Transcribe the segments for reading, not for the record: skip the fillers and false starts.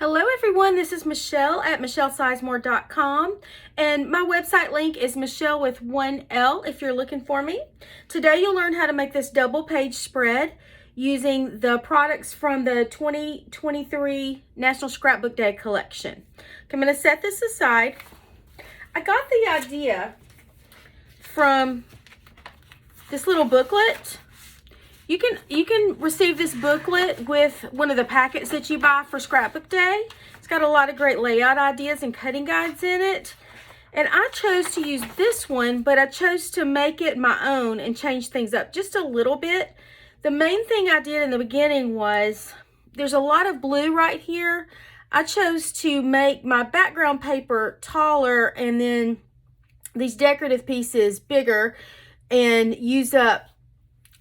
Hello everyone, this is Michelle at michellesizemore.com, and my website link is Michelle with one L if you're looking for me. Today you'll learn how to make this double page spread using the products from the 2023 National Scrapbook Day collection. Okay, I'm going to set this aside. I got the idea from this little booklet. You can receive this booklet with one of the packets that you buy for Scrapbook Day. It's got a lot of great layout ideas and cutting guides in it. And I chose to use this one, but I chose to make it my own and change things up just a little bit. The main thing I did in the beginning was, there's a lot of blue right here. I chose to make my background paper taller and then these decorative pieces bigger and use up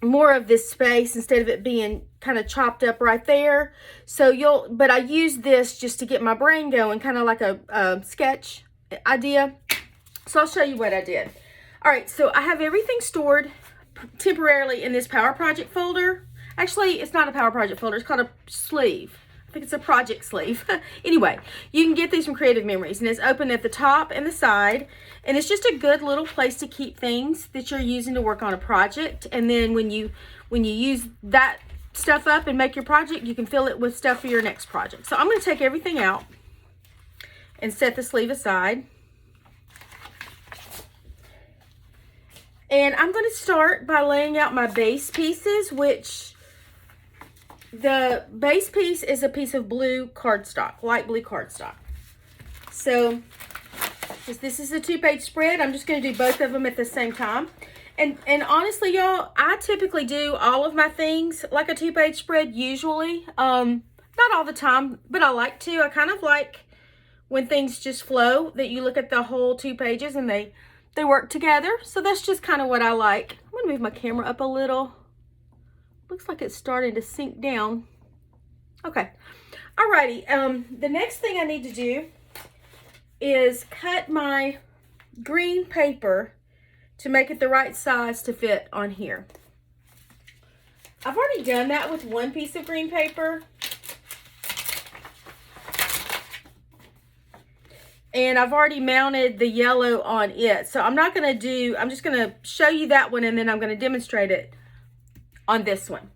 more of this space instead of it being kind of chopped up right there. But I used this just to get my brain going, kind of like a sketch idea. So I'll show you what I did. All right, so I have everything stored temporarily in this Power Project folder. Actually, it's not a Power Project folder, it's called a sleeve. I think it's a project sleeve. Anyway, you can get these from Creative Memories, and it's open at the top and the side, and it's just a good little place to keep things that you're using to work on a project. And then when you use that stuff up and make your project, you can fill it with stuff for your next project. So I'm going to take everything out and set the sleeve aside. And I'm going to start by laying out my base pieces, which the base piece is a piece of blue cardstock, light blue cardstock. So this is a 2-page spread. I'm just going to do both of them at the same time. And honestly, y'all, I typically do all of my things like a 2-page spread usually. Not all the time, but I like to. I kind of like when things just flow, that you look at the whole 2 pages and they work together. So that's just kind of what I like. I'm going to move my camera up a little. Looks like it's starting to sink down. Okay. Alrighty. The next thing I need to do is cut my green paper to make it the right size to fit on here. I've already done that with one piece of green paper. And I've already mounted the yellow on it. So I'm just going to show you that one, and then I'm going to demonstrate it on this one.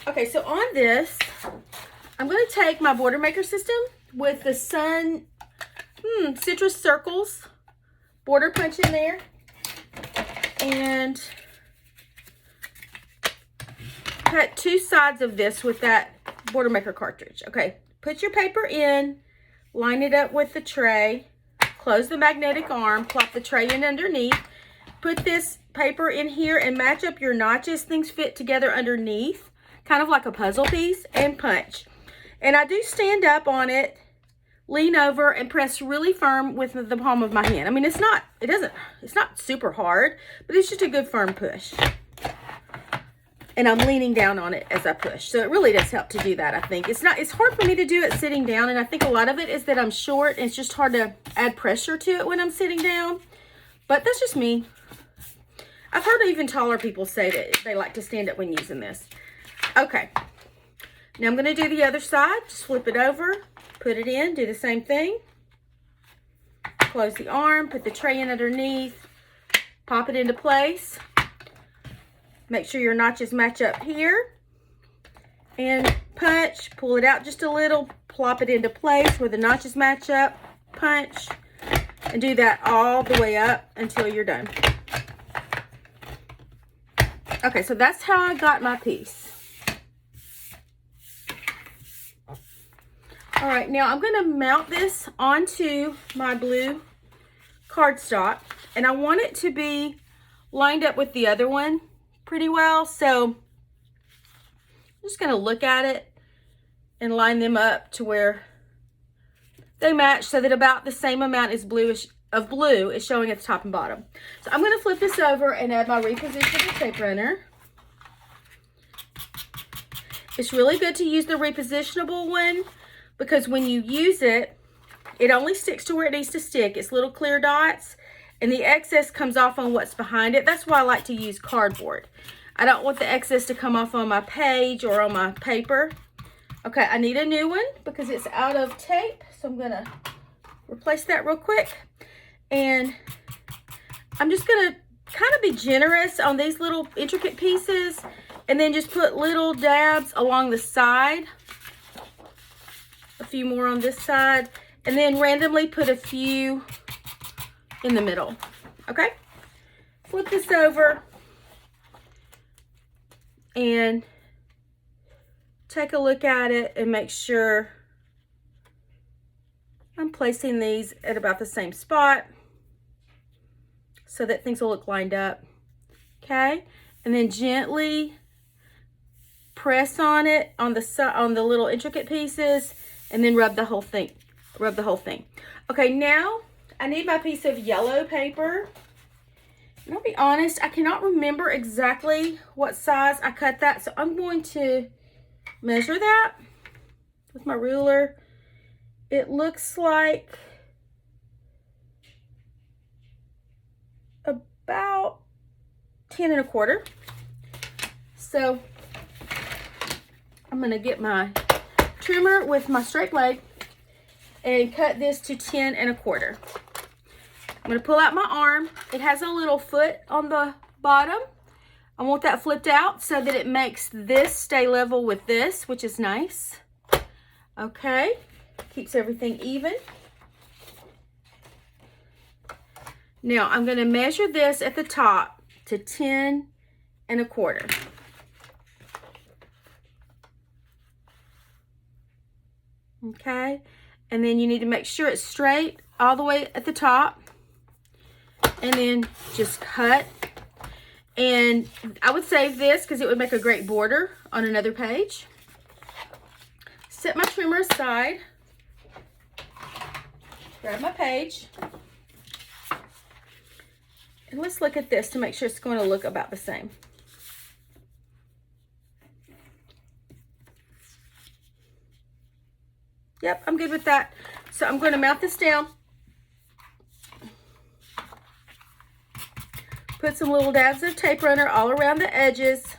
Okay, so on this, I'm going to take my border maker system with the Sun Citrus Circles border punch in there, and cut 2 sides of this with that border maker cartridge. Okay, put your paper in, line it up with the tray, close the magnetic arm, plop the tray in underneath, put this paper in here and match up your notches. Things fit together underneath, kind of like a puzzle piece, and punch. And I do stand up on it, lean over, and press really firm with the palm of my hand. I mean, it's not super hard, but it's just a good firm push. And I'm leaning down on it as I push. So it really does help to do that, I think. It's hard for me to do it sitting down, and I think a lot of it is that I'm short, and it's just hard to add pressure to it when I'm sitting down. But that's just me. I've heard even taller people say that they like to stand up when using this. Okay. Now I'm going to do the other side. Just flip it over, put it in, do the same thing. Close the arm, put the tray in underneath, pop it into place. Make sure your notches match up here. And punch, pull it out just a little, plop it into place where the notches match up, punch, and do that all the way up until you're done. Okay, so that's how I got my piece. All right, now I'm going to mount this onto my blue cardstock, and I want it to be lined up with the other one pretty well. So I'm just going to look at it and line them up to where they match, so that about the same amount of blue is showing at the top and bottom. So I'm going to flip this over and add my repositionable tape runner. It's really good to use the repositionable one, because when you use it, it only sticks to where it needs to stick. It's little clear dots, and the excess comes off on what's behind it. That's why I like to use cardboard. I don't want the excess to come off on my page or on my paper. Okay, I need a new one because it's out of tape. So I'm gonna replace that real quick. And I'm just gonna kind of be generous on these little intricate pieces and then just put little dabs along the side. A few more on this side. And then randomly put a few in the middle. Okay? Flip this over and take a look at it and make sure I'm placing these at about the same spot so that things will look lined up. Okay? And then gently press on it on the little intricate pieces and then rub the whole thing. Rub the whole thing. Okay, now I need my piece of yellow paper. And I'll be honest, I cannot remember exactly what size I cut that, so I'm going to measure that with my ruler. It looks like about 10 1/4. So I'm gonna get my trimmer with my straight blade and cut this to 10 1/4. I'm gonna pull out my arm. It has a little foot on the bottom. I want that flipped out so that it makes this stay level with this, which is nice. Okay, keeps everything even. Now I'm gonna measure this at the top to 10 1/4. Okay, and then you need to make sure it's straight all the way at the top. And then just cut. And I would save this because it would make a great border on another page. Set my trimmer aside. Grab my page. And let's look at this to make sure it's going to look about the same. Yep, I'm good with that. So I'm going to mount this down. Put some little dabs of tape runner all around the edges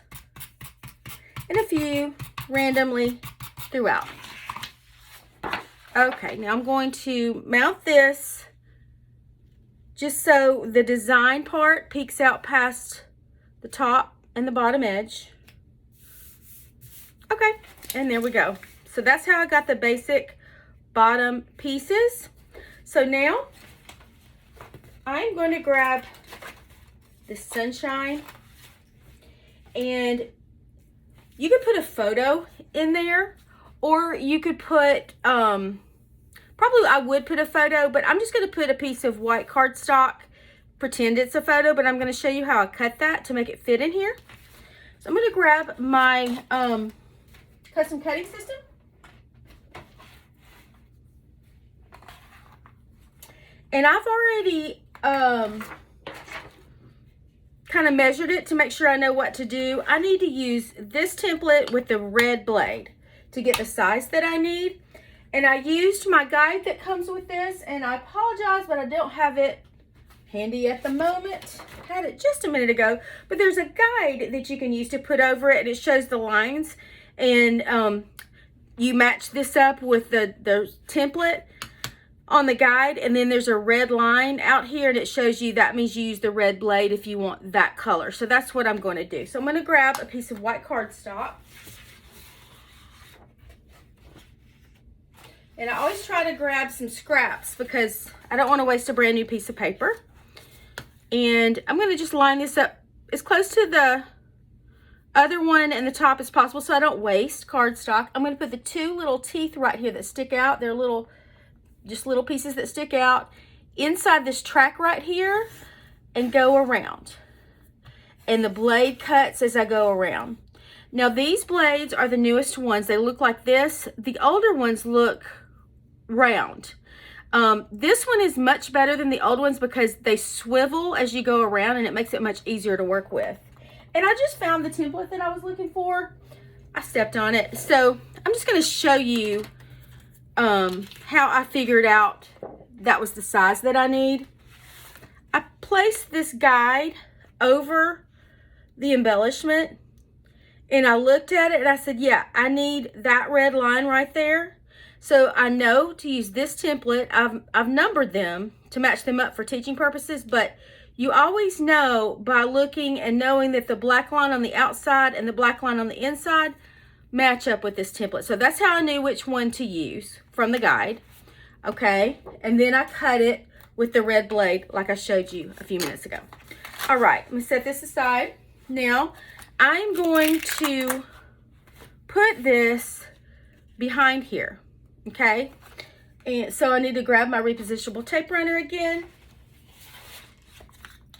and a few randomly throughout. Okay, now I'm going to mount this just so the design part peeks out past the top and the bottom edge. Okay, and there we go. So that's how I got the basic bottom pieces. So now I'm going to grab this sunshine, and you could put a photo in there, or you could put probably I would put a photo, but I'm just going to put a piece of white cardstock, pretend it's a photo, but I'm going to show you how I cut that to make it fit in here. So I'm going to grab my custom cutting system. And I've already kind of measured it to make sure I know what to do. I need to use this template with the red blade to get the size that I need. And I used my guide that comes with this, and I apologize, but I don't have it handy at the moment. I had it just a minute ago, but there's a guide that you can use to put over it, and it shows the lines, and you match this up with the template on the guide, and then there's a red line out here, and it shows you that means you use the red blade if you want that color. So that's what I'm going to do. So I'm going to grab a piece of white cardstock, and I always try to grab some scraps because I don't want to waste a brand new piece of paper. And I'm going to just line this up as close to the other one and the top as possible so I don't waste cardstock. I'm going to put the two little teeth right here that stick out. They're little, just little pieces that stick out inside this track right here and go around. And the blade cuts as I go around. Now these blades are the newest ones. They look like this. The older ones look round. This one is much better than the old ones because they swivel as you go around, and it makes it much easier to work with. And I just found the template that I was looking for. I stepped on it. So I'm just going to show you how I figured out that was the size that I need. I placed this guide over the embellishment, And I looked at it and I said, yeah, I need that red line right there. So I know to use this template. I've numbered them to match them up for teaching purposes, but you always know by looking and knowing that the black line on the outside and the black line on the inside match up with this template. So that's how I knew which one to use from the guide. Okay, and then I cut it with the red blade like I showed you a few minutes ago. All right, I'm gonna set this aside. Now, I'm going to put this behind here, okay? And so I need to grab my repositionable tape runner again.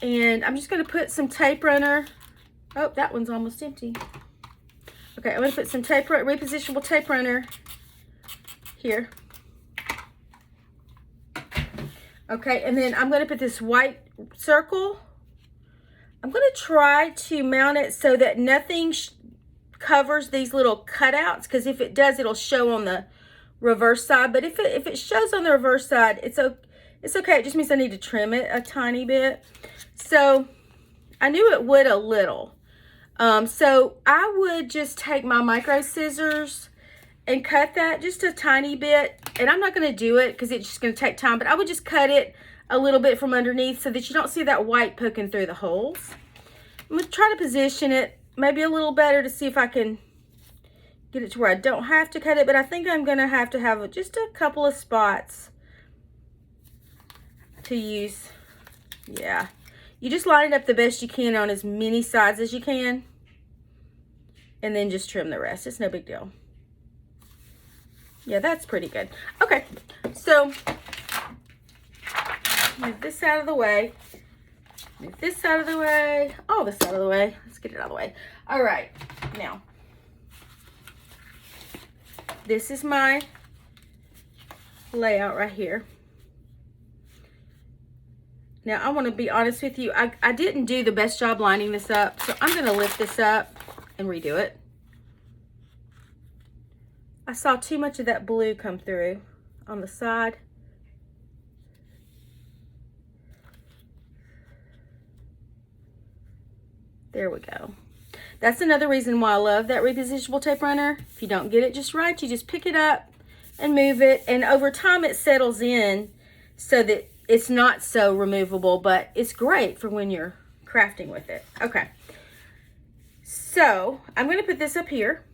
And I'm just gonna put some tape runner. Oh, that one's almost empty. Okay, I'm gonna put some repositionable tape runner here. Okay, and then I'm gonna put this white circle. I'm gonna try to mount it so that nothing covers these little cutouts, because if it does, it'll show on the reverse side. But if it shows on the reverse side, it's okay. It just means I need to trim it a tiny bit. So I knew it would a little. So I would just take my micro scissors and cut that just a tiny bit. And I'm not going to do it because it's just going to take time, but I would just cut it a little bit from underneath so that you don't see that white poking through the holes. I'm going to try to position it maybe a little better to see if I can get it to where I don't have to cut it, but I think I'm going to have just a couple of spots to use. Yeah. You just line it up the best you can on as many sides as you can, and then just trim the rest. It's no big deal. Yeah, that's pretty good. Okay, so move this out of the way. Move this out of the way. All this out of the way. Let's get it out of the way. All right, now, this is my layout right here. Now, I want to be honest with you. I didn't do the best job lining this up, so I'm going to lift this up and redo it. I saw too much of that blue come through on the side. There we go. That's another reason why I love that repositionable tape runner. If you don't get it just right, you just pick it up and move it. And over time, it settles in so that it's not so removable, but it's great for when you're crafting with it. Okay. So I'm going to put this up here.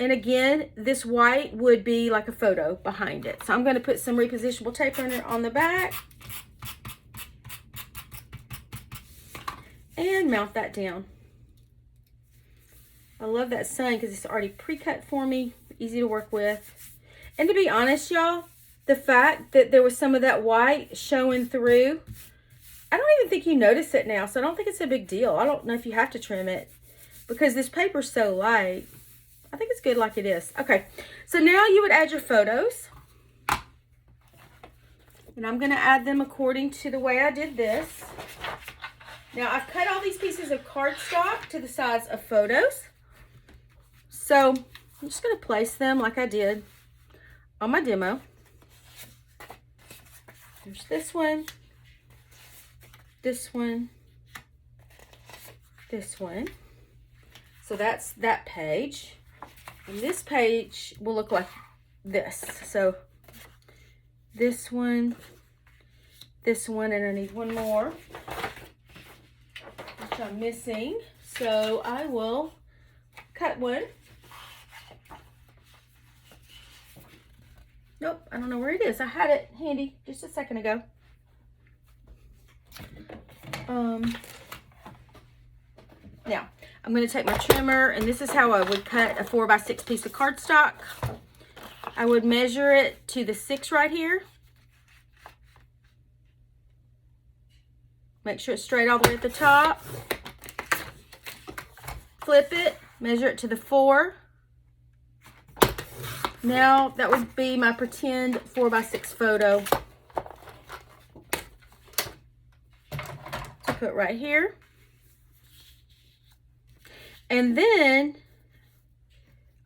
And again, this white would be like a photo behind it. So I'm going to put some repositionable tape runner on the back and mount that down. I love that sign because it's already pre-cut for me, easy to work with. And to be honest, y'all, the fact that there was some of that white showing through, I don't even think you notice it now. So I don't think it's a big deal. I don't know if you have to trim it because this paper's so light. I think it's good like it is. Okay, so now you would add your photos. And I'm going to add them according to the way I did this. Now, I've cut all these pieces of cardstock to the size of photos. So I'm just going to place them like I did on my demo. There's this one, this one, this one. So that's that page. And this page will look like this. So this one, and I need one more, which I'm missing. So I will cut one. Nope, I don't know where it is. I had it handy just a second ago. Now, I'm going to take my trimmer, and this is how I would cut a 4x6 piece of cardstock. I would measure it to the 6 right here. Make sure it's straight all the way at the top. Flip it, measure it to the 4. Now, that would be my pretend 4x6 photo to put right here. And then,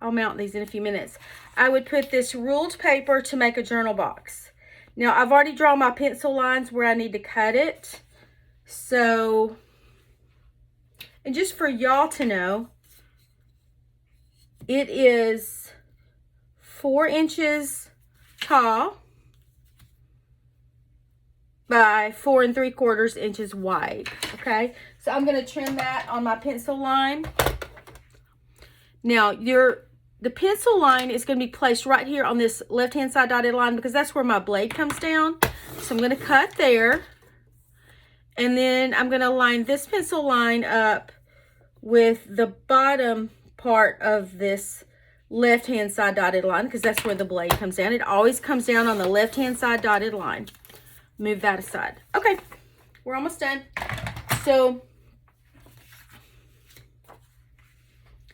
I'll mount these in a few minutes. I would put this ruled paper to make a journal box. Now, I've already drawn my pencil lines where I need to cut it. So, and just for y'all to know, It is 4 inches tall by 4 3/4 inches wide. Okay, so I'm going to trim that on my pencil line. Now the pencil line is going to be placed right here on this left hand side dotted line because that's where my blade comes down. So I'm going to cut there, and then I'm going to line this pencil line up with the bottom part of this left hand side dotted line because that's where the blade comes down. It always comes down on the left hand side dotted line. Move that aside. Okay, we're almost done. So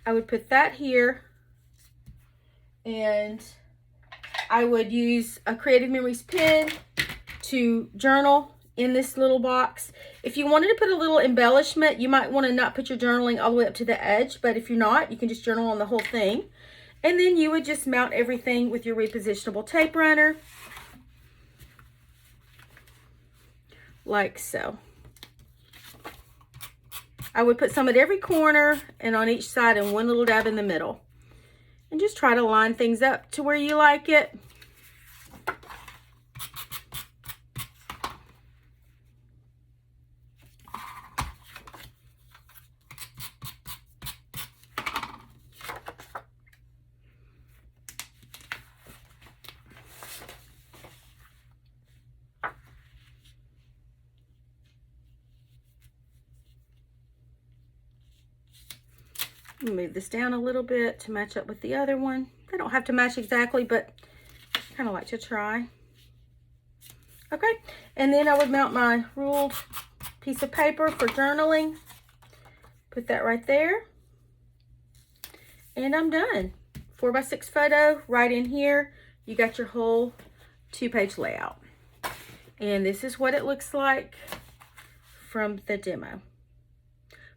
I would put that here, and I would use a Creative Memories pen to journal in this little box. If you wanted to put a little embellishment, you might want to not put your journaling all the way up to the edge, but if you're not, you can just journal on the whole thing. And then you would just mount everything with your repositionable tape runner, like so. I would put some at every corner and on each side and one little dab in the middle. And just try to line things up to where you like it. Move this down a little bit to match up with the other one. They don't have to match exactly, but I kind of like to try. Okay, and then I would mount my ruled piece of paper for journaling. Put that right there. And I'm done. 4x6 photo right in here. You got your whole 2-page layout. And this is what it looks like from the demo.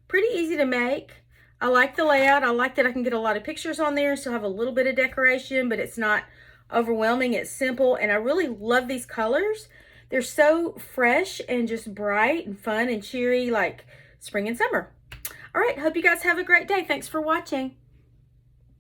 Pretty easy to make. I like the layout. I like that I can get a lot of pictures on there, so I have a little bit of decoration, but it's not overwhelming. It's simple, and I really love these colors. They're so fresh and just bright and fun and cheery, like spring and summer. All right, hope you guys have a great day. Thanks for watching.